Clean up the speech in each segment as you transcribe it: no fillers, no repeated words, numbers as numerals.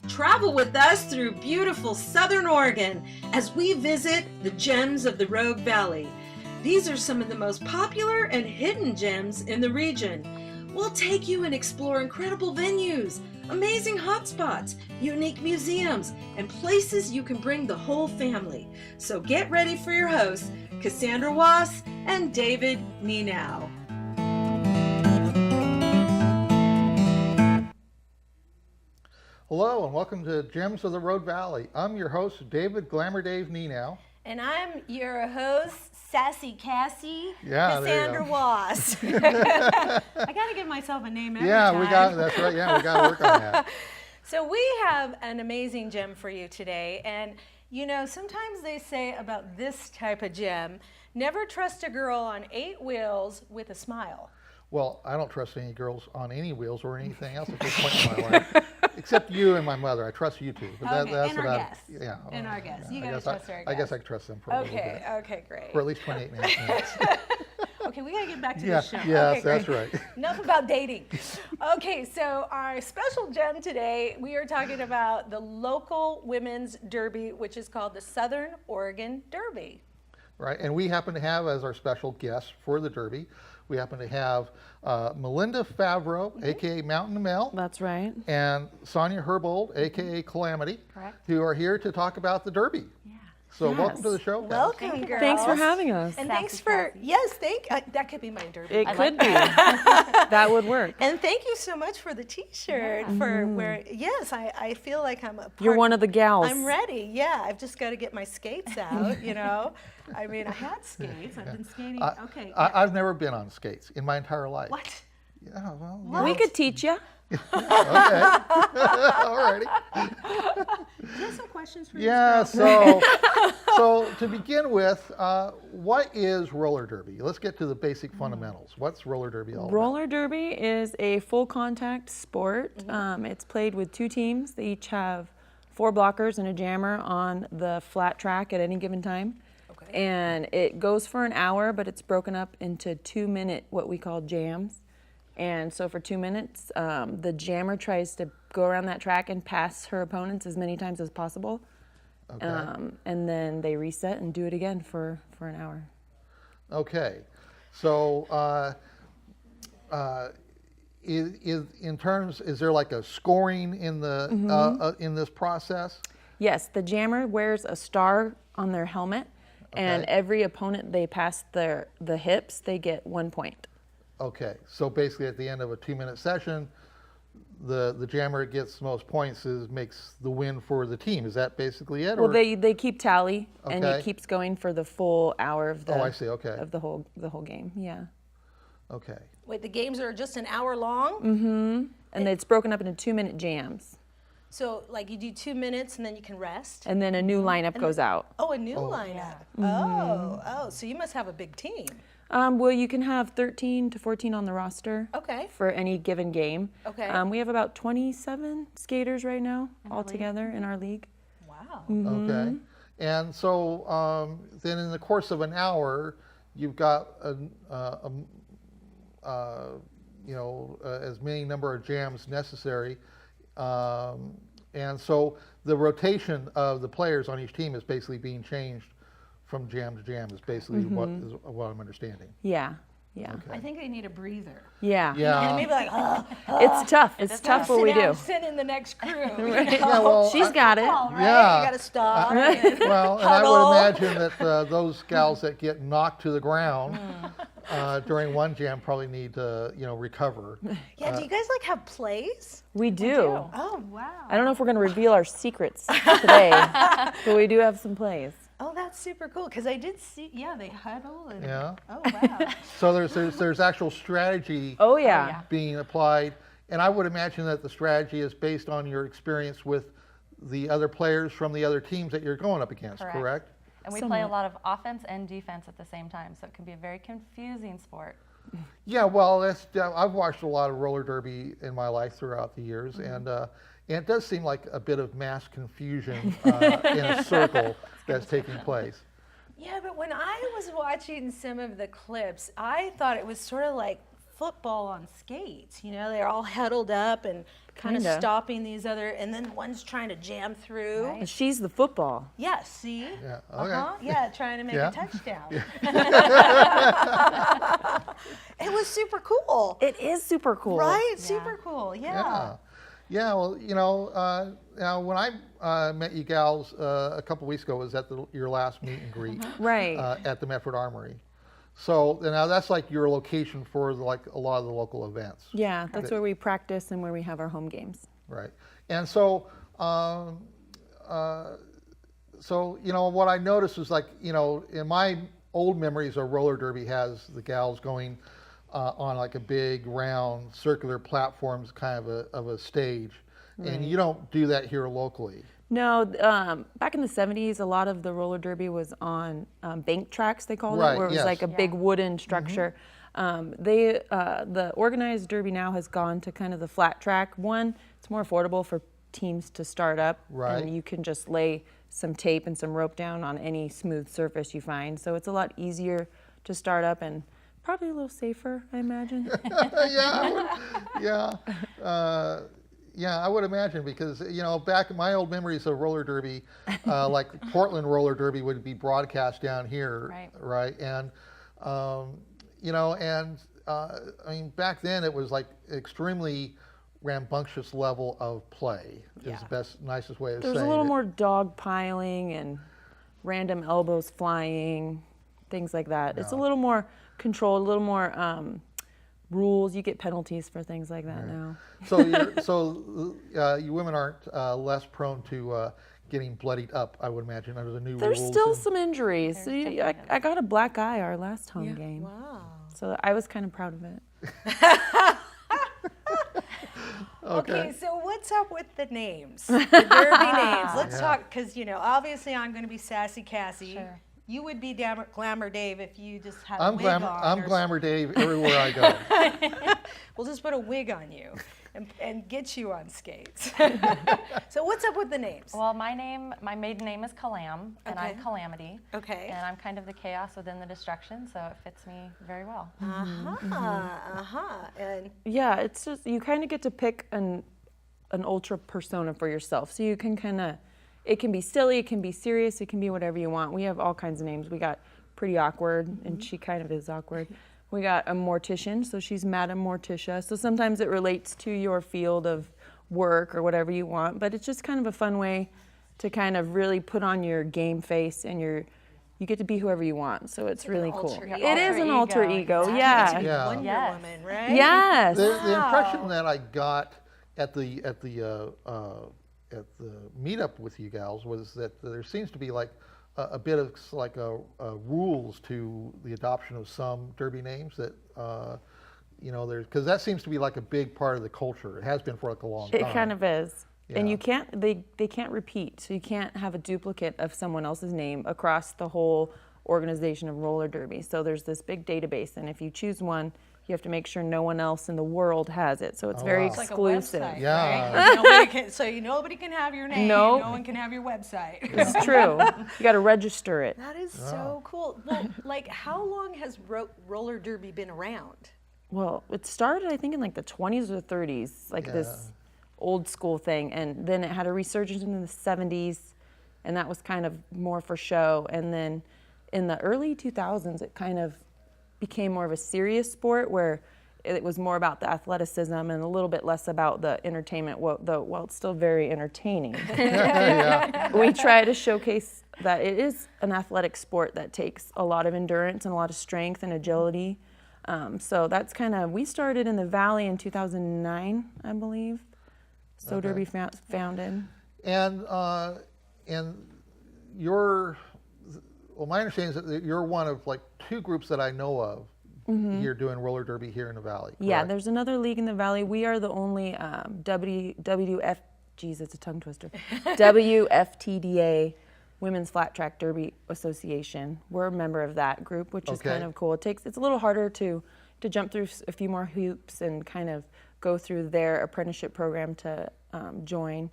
Travel with us through beautiful Southern Oregon as we visit the gems of the Rogue Valley. These are some of the most popular and hidden gems in the region. We'll take you and explore incredible venues, amazing hotspots, unique museums, and places you can bring the whole family. So get ready for your hosts, Cassandra Wass and David Nienow. Hello and welcome to Gems of the Rogue Valley. I'm your host, David Glamour Dave Nienow. And I'm your host, Sassy Cassie, Yeah, Cassandra Wass. I gotta give myself a name every time. That's right. Yeah, we got to work on that. So we have an amazing gem for you today. And you know, sometimes they say about this type of gem, never trust a girl on 8 wheels with a smile. Well, I don't trust any girls on any wheels or anything else at this point in my life, except you and my mother. I trust you two. But Okay, that's and our about guests. Yeah. And our guests. You I gotta guess trust our I guests. guess I can trust them for a little bit. Okay, great. For at least 28 minutes. Okay, we gotta get back to Yeah, the show. yes, Okay, that's great. right. Enough about dating. Okay, so our special gem today, we are talking about the local women's derby, which is called the Southern Oregon Derby. Right, and we happen to have as our special guest for the Derby, we happen to have Melinda Favreau, aka Mountain Mel. That's right. And Sonia Herbold, aka Calamity, Correct. who are here to talk about the Derby. Yeah. So Yes. welcome to the show, guys. Welcome, girls. Thanks for having us. And Sassy thanks for, Cassie. yes, that could be my derby. It could be. That would work. And thank you so much for the T-shirt. For where, yes, I feel like I'm a part. You're one of the gals. I'm ready. Yeah, I've just got to get my skates out. You know, I mean, I had skates. I've been skating. Okay. I've never been on skates in my entire life. What? Yeah, well, We could teach you. okay. Alrighty. Do you have some questions for Yeah, these girls? so to begin with, what is roller derby? Let's get to the basic fundamentals. What's roller derby all about? Roller derby is a full contact sport. It's played with 2 teams. They each have 4 blockers and a jammer on the flat track at any given time. Okay. And it goes for an hour, but it's broken up into 2-minute, what we call jams. And so for 2 minutes, the jammer tries to go around that track and pass her opponents as many times as possible. Okay. And then they reset and do it again for an hour. Okay. So is there like a scoring in the in this process? Yes, the jammer wears a star on their helmet, and Okay. every opponent they pass the hips, they get 1 point. Okay, so basically at the end of a 2-minute session, the jammer gets the most points makes the win for the team. Is that basically it? Well, or- they keep tally, and Okay. it keeps going for the full hour of the Oh, I see, okay. of the whole game. Yeah, Okay. Wait, the games are just an hour long? and it's broken up into 2-minute jams, So, like, you do 2 minutes and then you can rest? and then a new lineup goes out. Oh, a new lineup. Oh, so you must have a big team. Well, you can have 13 to 14 on the roster. Okay. For any given game. Okay. We have about 27 skaters right now altogether in our league. Wow. Okay. And so then in the course of an hour, you've got as many number of jams necessary. And so the rotation of the players on each team is basically being changed from jam to jam is basically what I'm understanding. Yeah. I think I need a breather. Yeah. And Yeah. maybe like, It's tough. It's tough what we do. Sit in the next crew. Yeah, well, She's got it. Right? Yeah. You got to stop. well, and I Huddle. would imagine that those gals that get knocked to the ground during one jam probably need to, recover. Yeah, do you guys like have plays? We do. Oh, wow. I don't know if we're going to reveal our secrets today, but we do have some plays. Oh, that's super cool. Because I did see, they huddle. And, Yeah. Oh, wow. So there's actual strategy Oh, yeah. being applied, and I would imagine that the strategy is based on your experience with the other players from the other teams that you're going up against, correct? And we play a lot of offense and defense at the same time, so it can be a very confusing sport. Yeah, well, I've watched a lot of roller derby in my life throughout the years, and it does seem like a bit of mass confusion in a circle that's taking place. Yeah, but when I was watching some of the clips, I thought it was sort of like football on skates. You know, they're all huddled up and kind of Kinda. stopping these other, and then one's trying to jam through. Right. She's the football. Yeah, see? Yeah, okay. Yeah, trying to make Yeah. a touchdown. It was super cool. It is super cool. Right? Yeah. Super cool. Yeah. Yeah. Yeah, well, now when I met you gals a couple weeks ago, was at your last meet and greet Right. at the Medford Armory. So now that's like your location for like a lot of the local events. Yeah, that's where we practice and where we have our home games. Right. And so, what I noticed was like, in my old memories of roller derby has the gals going on like a big round circular platforms kind of a stage. And you don't do that here locally. No, back in the 70s, a lot of the roller derby was on bank tracks, they called Right, it, where it was yes. like a big wooden structure. The organized derby now has gone to kind of the flat track. One, it's more affordable for teams to start up, Right. and you can just lay some tape and some rope down on any smooth surface you find. So it's a lot easier to start up and probably a little safer, I imagine. Yeah, I would imagine because, back in my old memories of roller derby, like Portland roller derby would be broadcast down here, right? And, I mean, back then it was like extremely rambunctious level of play is the best, nicest way of saying it. There's a little more dog piling and random elbows flying, things like that. It's a little more controlled, a little more rules. You get penalties for things like that now. So, you women aren't less prone to getting bloodied up, I would imagine, under the new rules. There's still some injuries. So I got a black eye our last home game. Wow. So I was kind of proud of it. Okay, so what's up with the names? The derby names. Let's talk, because, obviously I'm going to be Sassy Cassie. Sure. You would be Glamour Dave if you just had I'm a wig on. I'm Glamour Dave everywhere I go. We'll just put a wig on you and get you on skates. So what's up with the names? Well, my maiden name is Calam, and I'm Okay. Calamity. Okay. And I'm kind of the chaos within the destruction, so it fits me very well. And Yeah, it's just, you kind of get to pick an ultra persona for yourself. So you can kind of, it can be silly, it can be serious, it can be whatever you want. We have all kinds of names. We got Pretty Awkward, and she kind of is awkward. We got a Mortician, so she's Madam Morticia. So sometimes it relates to your field of work or whatever you want, but it's just kind of a fun way to kind of really put on your game face, and you get to be whoever you want. So it's really cool. alter It ego. is an alter ego, Exactly. yeah. Yeah. Wonder Yes. Woman, right? Yes. The impression that I got at the meetup with you gals was that there seems to be like a bit of like rules to the adoption of some derby names that there's, because that seems to be like a big part of the culture. It has been for like a long time. It kind of is. And Yeah. you can't, they can't repeat. So you can't have a duplicate of someone else's name across the whole organization of roller derby. So there's this big database, and if you choose one, you have to make sure no one else in the world has it. So it's very wow. It's like a exclusive. website, Yeah. right? Nobody can have your name. Nope. No one can have your website. It's true. You got to register it. That is so cool. Well, like, how long has roller derby been around? Well, it started, I think, in like the 20s or 30s, like this old school thing. And then it had a resurgence in the 70s, and that was kind of more for show. And then in the early 2000s, it kind of became more of a serious sport where it was more about the athleticism and a little bit less about the entertainment, while it's still very entertaining. We try to showcase that it is an athletic sport that takes a lot of endurance and a lot of strength and agility. So that's kind of, we started in the Valley in 2009, I believe. So Derby founded. And my understanding is that you're one of like two groups that I know of here doing roller derby here in the Valley. Yeah, correct? there's another league in the Valley. We are the only it's a tongue twister. WFTDA, Women's Flat Track Derby Association. We're a member of that group, which is kind of cool. It's a little harder to jump through a few more hoops and kind of go through their apprenticeship program to join.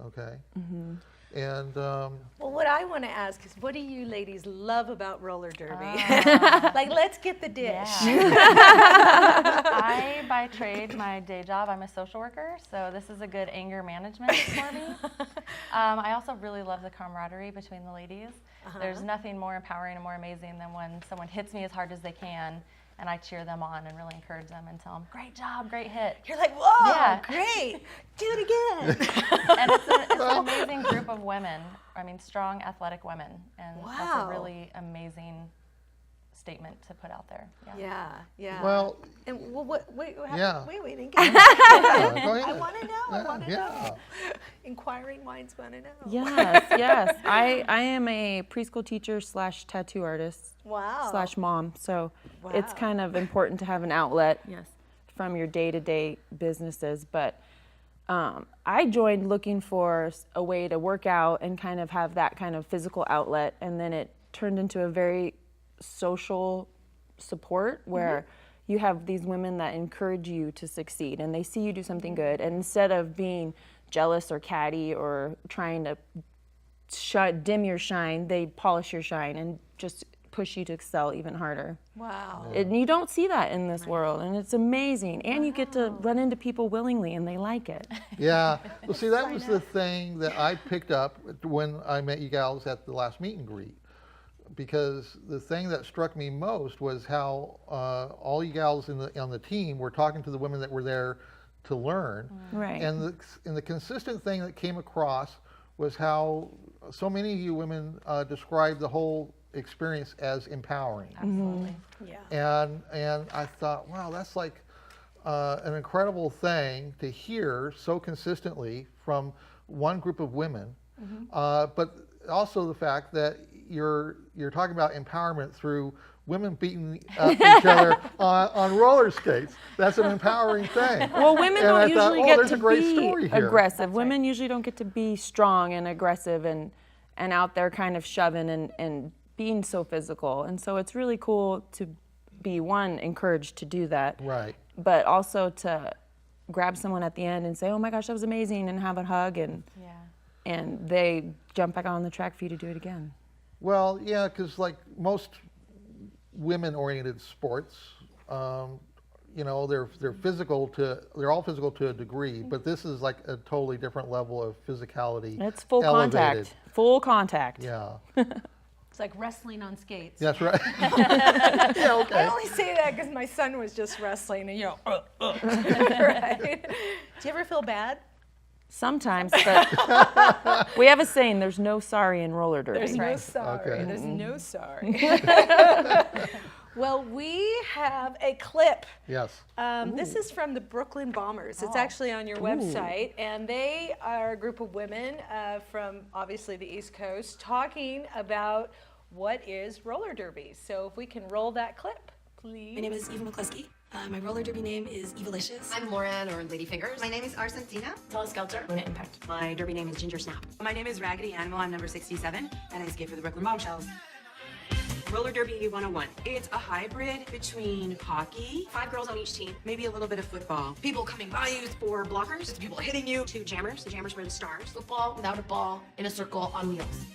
Okay. And Well, what I want to ask is, what do you ladies love about roller derby? Like, let's get the dish. Yeah. I, by trade, my day job, I'm a social worker, so this is a good anger management for me. I also really love the camaraderie between the ladies. There's nothing more empowering and more amazing than when someone hits me as hard as they can, and I cheer them on and really encourage them and tell them, great job, great hit. You're like, whoa, Yeah. great, do it again. And it's an amazing group of women. I mean, strong, athletic women. And that's Wow. a really amazing statement to put out there. Yeah, yeah. well, And wait, Yeah. wait. go ahead. I want to know. I want to Yeah. know. Inquiring minds want to know. Yes, yes. I am a preschool teacher / tattoo artist Wow. / mom. So it's Wow. kind of important to have an outlet from your day-to-day businesses. But I joined looking for a way to work out and kind of have that kind of physical outlet. And then it turned into a very social support where you have these women that encourage you to succeed and they see you do something good. And instead of being jealous or catty or trying to dim your shine, they polish your shine and just push you to excel even harder. Wow. And you don't see that in this world, and it's amazing. And you get to run into people willingly, and they like it. Yeah. Well, see, that was the thing that I picked up when I met you gals at the last meet and greet. Because the thing that struck me most was how all you gals on the team were talking to the women that were there to learn. Right. And the consistent thing that came across was how so many of you women described the whole experience as empowering. Absolutely. Yeah. And I thought, wow, that's like an incredible thing to hear so consistently from one group of women. But also the fact that you're talking about empowerment through women beating up each other on roller skates. That's an empowering thing. Well, women And I don't thought, usually oh, get there's to a great be story here. aggressive. Women usually don't get to be strong and aggressive and out there kind of shoving and being so physical. And so it's really cool to be, one, encouraged to do that. Right. But also to grab someone at the end and say, oh my gosh, that was amazing, and have a hug, and they jump back on the track for you to do it again. Well, yeah, because like most women-oriented sports, you know, they're all physical to a degree, but this is like a totally different level of physicality. It's full elevated. contact. Full contact. Yeah. It's like wrestling on skates. That's right. Yeah, I okay. only say that because my son was just wrestling, and right? Do you ever feel bad? Sometimes, but we have a saying, there's no sorry in roller derby. There's no sorry. Okay. There's no sorry. Well, we have a clip. Yes. This is from the Brooklyn Bombers. It's actually on your website, and they are a group of women from obviously the East Coast talking about what is roller derby. So if we can roll that clip, please. My name is Eva McCluskey. My roller derby name is Evalicious. I'm Lauren, or Lady Fingers. My name is Argentina. Tall Skelter. Luna Impact. My derby name is Ginger Snap. My name is Raggedy Animal. I'm number 67, and I skate for the Brooklyn Bombshells. Roller Derby 101. It's a hybrid between hockey, 5 girls on each team, maybe a little bit of football. People coming by you for blockers, it's people hitting you. 2 jammers. The jammers were the stars. Football without a ball in a circle on wheels.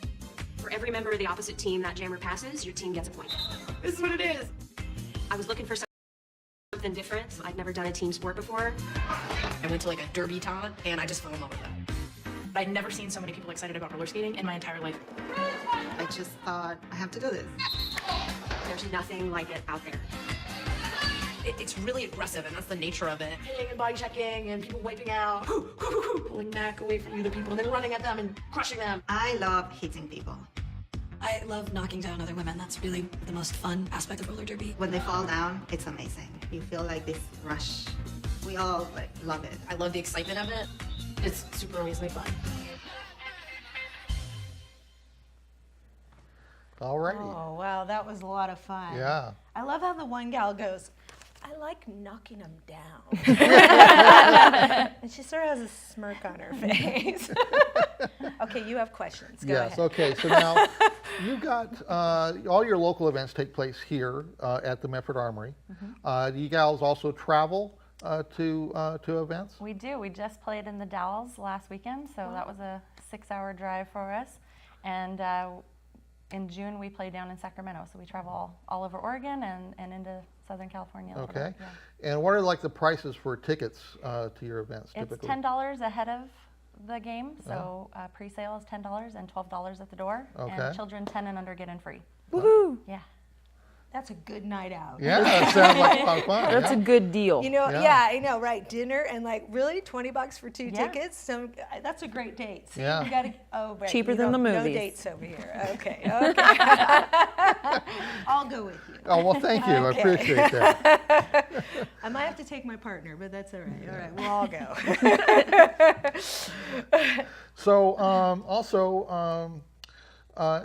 For every member of the opposite team that jammer passes, your team gets a point. This is what it is. I was looking for something different. I'd never done a team sport before. I went to like a derby town, and I just fell in love with it. I'd never seen so many people excited about roller skating in my entire life. I just thought, I have to do this. There's nothing like it out there. It's really aggressive, and that's the nature of it. Hitting and body checking, and people wiping out, pulling back away from the other people, and then running at them and crushing them. I love hitting people. I love knocking down other women. That's really the most fun aspect of roller derby. When they fall down, it's amazing. You feel like this rush. We all love it. I love the excitement of it. It's super amazingly fun. Alrighty. Oh, wow, that was a lot of fun. Yeah. I love how the one gal goes, I like knocking them down. And she sort of has a smirk on her face. Okay, you have questions. Go Yes. ahead. Okay. So now you've got all your local events take place here at the Medford Armory. Do you gals also travel to events? We do. We just played in the Dalles last weekend, so that was a a 6-hour drive for us. And in June, we play down in Sacramento. So we travel all over Oregon and into Southern California a little Okay. bit, yeah. And what are like the prices for tickets to your events It's typically? $10 ahead of the game. So pre-sale is $10 and $12 at the door. Okay. And children 10 and under get in free. Woohoo! Yeah. That's a good night out. Yeah, that sounds like a lot of fun. That's a good deal. You know, Yeah. yeah, I know, right? Dinner and like really $20 for 2 Yeah. tickets. So that's a great date. See, Yeah. you gotta. Oh, right. Cheaper you than don't- the No movies. dates over here. Okay, okay. I'll go with you. Oh, well, thank you. I Okay. appreciate that. I might have to take my partner, but that's all right. All right, we'll all go. So also,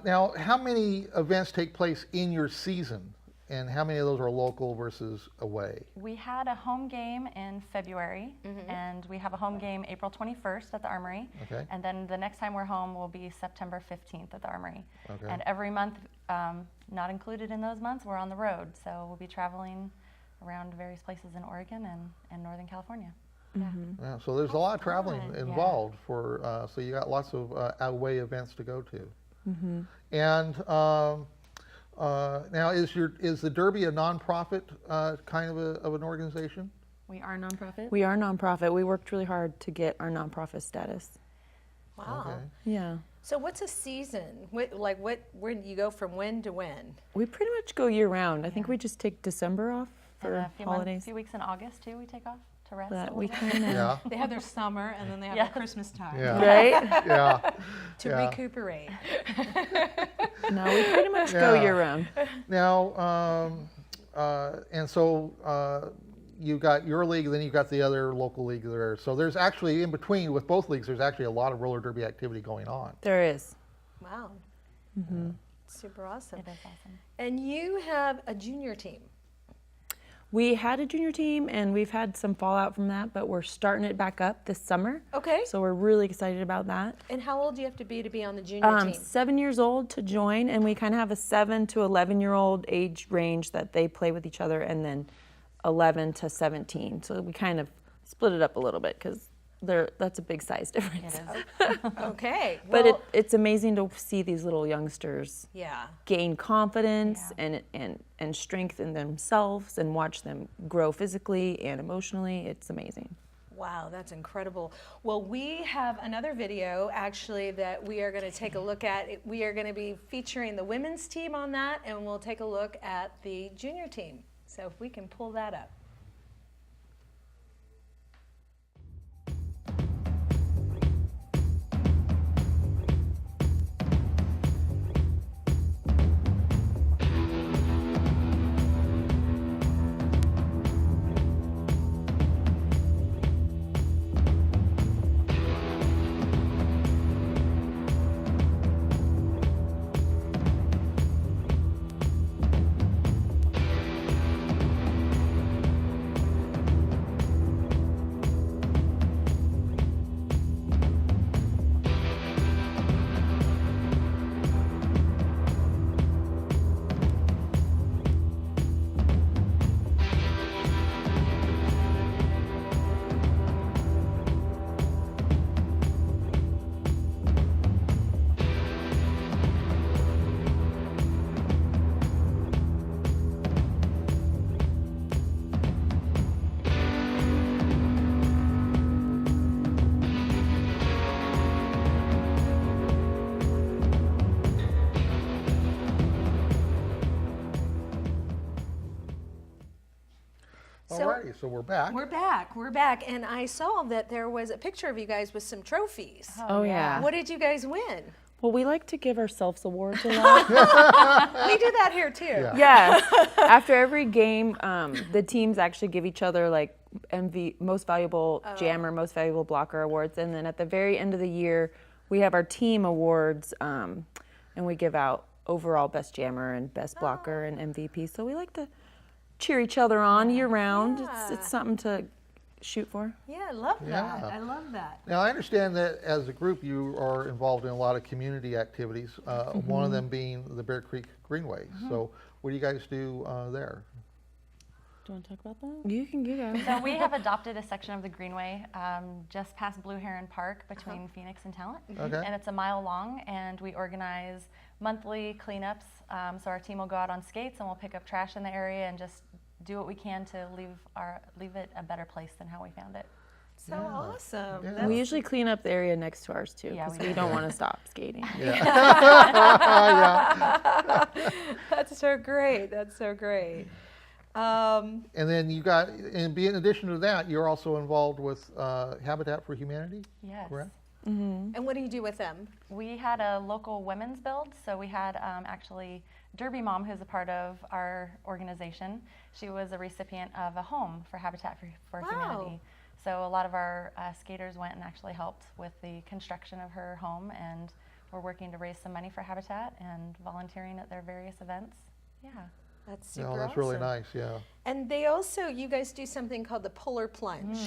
now how many events take place in your season? And how many of those are local versus away? We had a home game in February, and we have a home game April 21st at the Armory. Okay. And then the next time we're home will be September 15th at the Armory. Okay. And every month, not included in those months, we're on the road. So we'll be traveling around various places in Oregon and Northern California. Yeah, so there's a lot of traveling involved for, so you got lots of away events to go to. And now is the Derby a nonprofit kind of an organization? We are nonprofit. We are nonprofit. We worked really hard to get our nonprofit status. Wow. Okay. Yeah. So what's a season? Where do you go from when to when? We pretty much go year round. I think we just take December off And for a holidays. few weeks in August too, we take off to rest. That a we little bit. kind of, Yeah. They have their summer and then they have Yeah. their Christmas time Yeah. right? Yeah. to Yeah. recuperate. No, we pretty much go Yeah. year round. Now, and so you've got your league, then you've got the other local league there. So there's actually, in between with both leagues, there's actually a lot of roller derby activity going on. There is. Wow. Super awesome. It is awesome. And you have a junior team. We had a junior team and we've had some fallout from that, but we're starting it back up this summer. Okay. So we're really excited about that. And how old do you have to be on the junior team? 7 years old to join, and we kind of have a 7 to 11-year-old age range that they play with each other, and then 11 to 17. So we kind of split it up a little bit because that's a big size difference. It is. Okay. But Well, it's amazing to see these little youngsters yeah. gain confidence and strength in themselves and watch them grow physically and emotionally. It's amazing. Wow, that's incredible. Well, we have another video actually that we are going to take a look at. We are going to be featuring the women's team on that, and we'll take a look at the junior team. So if we can pull that up. Alrighty, so we're back. We're back, and I saw that there was a picture of you guys with some trophies. Oh, yeah. What did you guys win? Well, we like to give ourselves awards a lot. We do that here too. Yeah. Yes. After every game, the teams actually give each other like most valuable jammer, most valuable blocker awards, and then at the very end of the year, we have our team awards, and we give out overall best jammer and best blocker and MVP. So we like to cheer each other on year round. Yeah. It's something to shoot for. Yeah, I love that. Yeah. I love that. Now, I understand that as a group, you are involved in a lot of community activities, one of them being the Bear Creek Greenway. So what do you guys do there? Do you want to talk about that? You can go. So we have adopted a section of the Greenway just past Blue Heron Park between Phoenix and Talent. Okay. And it's a mile long, and we organize monthly cleanups. So our team will go out on skates and we'll pick up trash in the area and just do what we can to leave it a better place than how we found it. So awesome. Yeah. We usually clean up the area next to ours too, Yeah, because we we do. don't want to stop skating. Yeah. That's so great. That's so great. And then you got, in addition to that, you're also involved with Habitat for Humanity, Yes. correct? And what do you do with them? We had a local women's build, so we had actually Derby Mom, who's a part of our organization. She was a recipient of a home for Habitat for Humanity. So a lot of our skaters went and actually helped with the construction of her home, and we're working to raise some money for Habitat and volunteering at their various events. Yeah. That's super No, that's awesome. really nice, yeah. And they also, you guys do something called the polar plunge.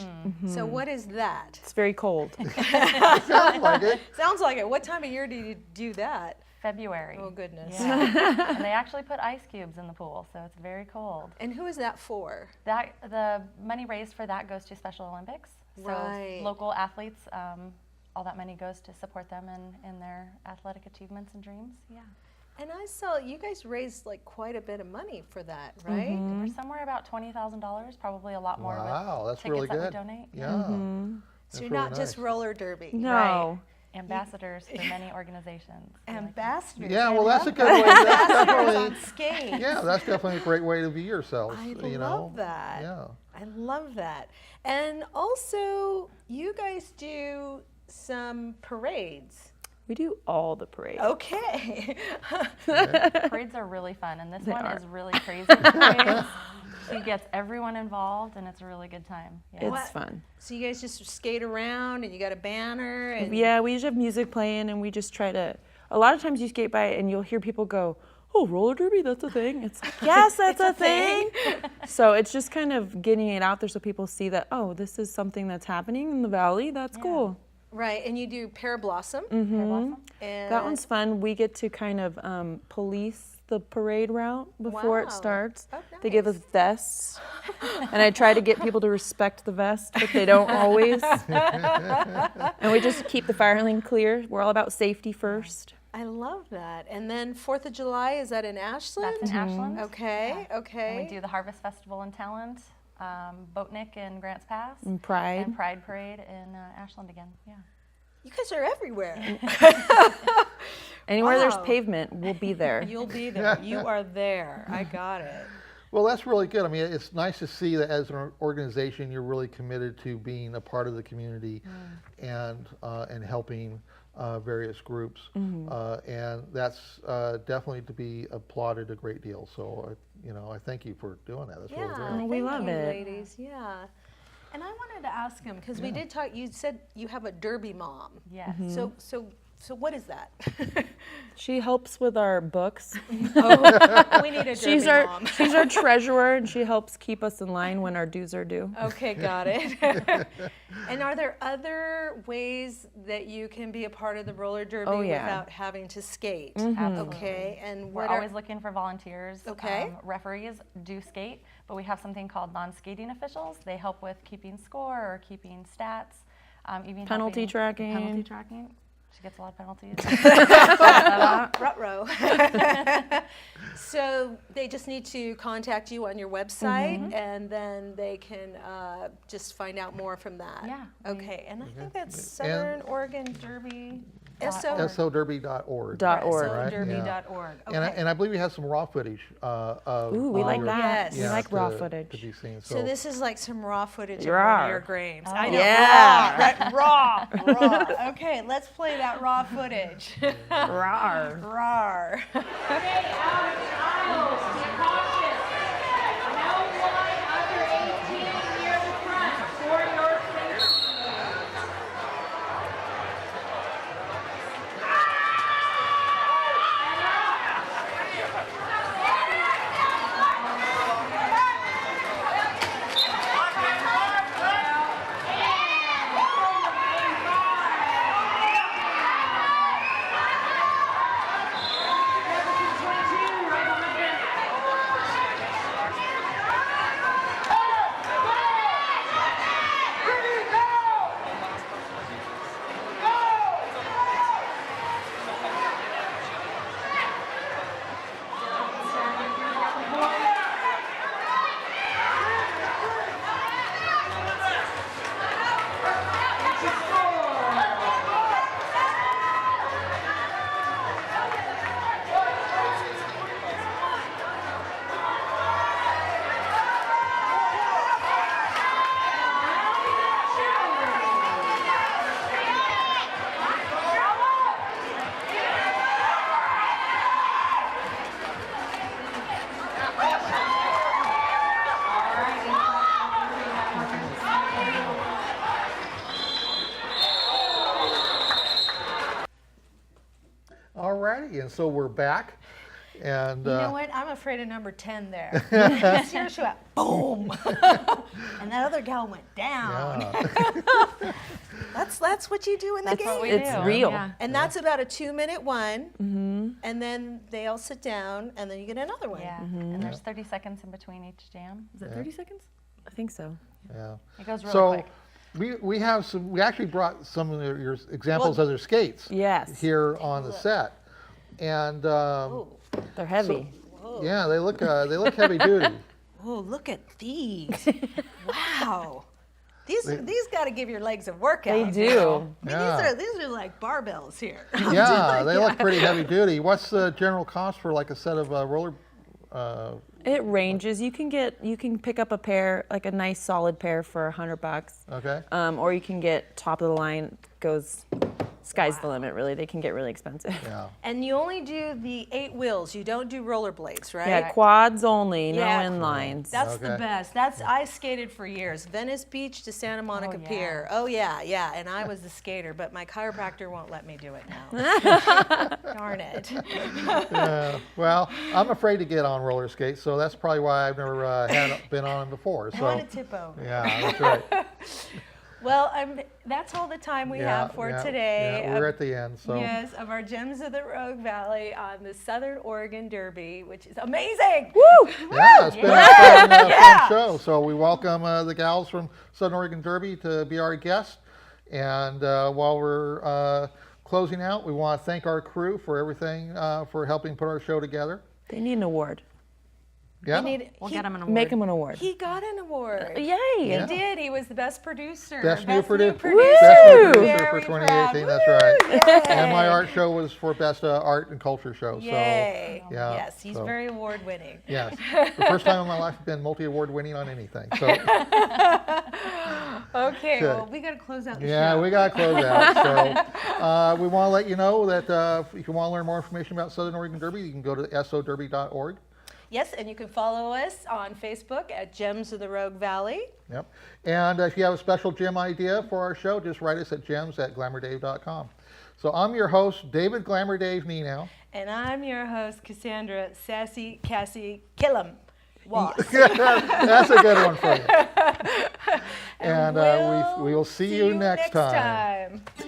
So what is that? It's very cold. Sounds like it. Sounds like it. What time of year do you do that? February. Oh, goodness. Yeah. And they actually put ice cubes in the pool, so it's very cold. And who is that for? The money raised for that goes to Special Olympics. So Right. local athletes, all that money goes to support them in their athletic achievements and dreams. Yeah. And I saw you guys raised like quite a bit of money for that, right? We're somewhere about $20,000, probably a lot more Wow, with that's tickets really that we good. donate. Yeah. So That's you're really not just nice. roller derby. No. Right. Ambassadors for many organizations. We like that. Ambassadors. Yeah, I well, that's a love good way. That's on definitely, skates. yeah, that's definitely a great way to view yourselves. I you love know? that. Yeah. I love that. And also, you guys do some parades. We do all the parades. Okay. Parades are really fun, and this They one are. is really crazy. Parades. She gets everyone involved, and it's a really good time. Yeah. It's fun. So you guys just skate around and you got a banner and Yeah, we usually have music playing, and we just try to. A lot of times you skate by and you'll hear people go, "Oh, roller derby, that's a thing." It's like, yes, that's a thing. So it's just kind of getting it out there so people see that, oh, this is something that's happening in the valley. That's cool. right, and you do Pear Blossom. Blossom. And That one's fun. We get to kind of police the parade route before Wow. it starts. Oh, They give us vests, and I try to get people to respect the vest, but they don't always. And we just keep the fire lane clear. We're all about safety first. I love that. And then 4th of July, is that in Ashland? That's in Ashland. Okay, Yeah. okay. And we do the Harvest Festival in Talent, Boatneck in Grants Pass, And pride. and Pride Parade in Ashland again. Yeah. You guys are everywhere. Anywhere there's Wow. pavement, we'll be there. You'll be there. You are there. I got it. Well, that's really good. I mean, it's nice to see that as an organization, you're really committed to being a part of the community and helping various groups. And that's definitely to be applauded a great deal. So, I thank you for doing that. That's really Yeah, great. we thank love you, it. ladies. Yeah. And I wanted to ask him because we did talk. You said you have a derby mom. Yes. So what is that? She helps with our books. We need a derby She's our mom. she's our treasurer, and she helps keep us in line when our dues are due. Okay, got it. And are there other ways that you can be a part of the roller derby Oh, yeah. without having to skate? Absolutely. Okay, and We're what always looking for volunteers. Okay. Referees do skate, but we have something called non-skating officials. They help with keeping score or keeping stats, even Penalty helping- tracking. Penalty tracking. She gets a lot of penalties. Ruh-roh. So they just need to contact you on your website, and then they can just find out more from that. Yeah, Okay, and I think that's Southern Oregon Derby. SOderby.org. .org. Right? SOderby.org. And, and I believe we have some raw footage of Ooh, we like your- that. Yes. We yeah, like raw to footage. be seen. So this is like some raw footage of one Rawr. of your graves. Oh. I know. Yeah. Raw, right? Raw. Okay, let's play that raw footage. Rawr. Rawr. and so we're back. And You know what? I'm afraid of number 10 there. Here she went, boom, and that other gal went down. yeah. That's what you do in the That's game. what we It's do. real. Yeah. And that's about a 2-minute one, and then they all sit down, and then you get another one. Yeah. And there's 30 seconds in between each jam. Is it 30 seconds? I think so. Yeah. It goes really So quick. we have some. We actually brought some of your examples of their skates. Yes. Here on the set, and They're heavy. yeah, they look heavy duty. Oh, look at these! Wow, these got to give your legs a workout. They do. I mean, Yeah. these are like barbells here. Yeah, they look pretty heavy duty. What's the general cost for like a set of roller? It ranges. You can pick up a pair, like a nice solid pair for $100. Okay. Or you can get top of the line. Goes sky's the limit. Really, they can get really expensive. Yeah. And you only do the 8 wheels. You don't do rollerblades, right? Yeah, quads only, no Yeah. inlines. That's the Okay. best. I skated for years, Venice Beach to Santa Monica yeah. Pier. Oh yeah, and I was the skater, but my chiropractor won't let me do it now. Darn it. Well, I'm afraid to get on roller skates, so that's probably why I've never been on them before. I So want to tip over. yeah, that's right. Well, that's all the time we have for today. Yeah, we're at the end. So Yes, of our Gems of the Rogue Valley on the Southern Oregon Derby, which is amazing. Woo! yeah, it's been a fun show. So we welcome the gals from Southern Oregon Derby to be our guest. And while we're closing out, we want to thank our crew for everything, for helping put our show together. They need an award. Yeah. We'll get them an award. Make them an award. He got an award. Yay! He did. He was the best producer. Best new producer. producer. Best new producer Very for proud. 2018. That's right. Yay. And my art show was for best art and culture show. Yay. So yeah. Yes, he's so, very award winning. Yes. The first time in my life I've been multi-award winning on anything. So Okay, Good. well, we got to close out the yeah, show. we got to close out. So we want to let you know that if you want to learn more information about Southern Oregon Derby, you can go to soderby.org. Yes, and you can follow us on Facebook at Gems of the Rogue Valley. Yep. And if you have a special gem idea for our show, just write us at gems@glamourdave.com. So I'm your host, David Glamour Dave Nienow. And I'm your host, Cassandra Sassy Cassie Killam Wass. That's a good one for you. And we will see you next time. time.